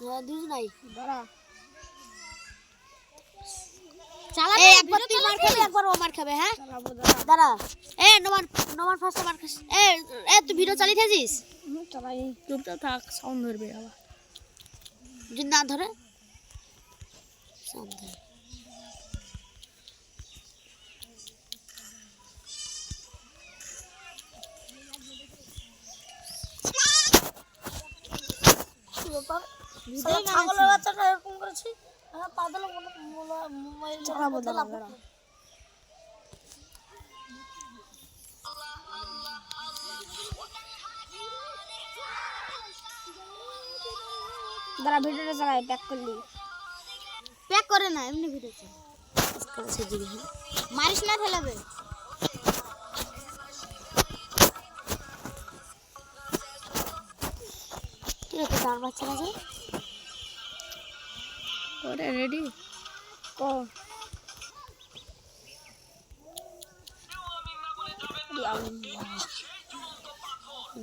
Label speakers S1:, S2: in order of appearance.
S1: হ্যাঁ দুজন নাই
S2: দাঁড়া
S1: চালা এই একবার তুই মার খাবে একবার ও মার খাবে হ্যাঁ
S2: চালাবো
S1: দাঁড়া এ নোমান নোমান ফার্স্ট মার খাস এ তুই ভিডিও চালিয়েছিস
S2: চালাই চুপচাপ থাক সাউন্ড ধরবে আবার
S1: যদি না ধরে সাউন্ড ধরে ছাগলের বাচ্চাটা এরকম করেছি পাদলে মোবাইল
S2: চালাবো দাঁড়া দাঁড়া ভিডিওটা চালাই প্যাক করলি
S1: প্যাক করে না এমনি ভিডিও করেছে দিবি মারিস না ফেলাবে কি হচ্ছে দাঁড় বাচ্চারা যে
S2: ওরে রেডি ও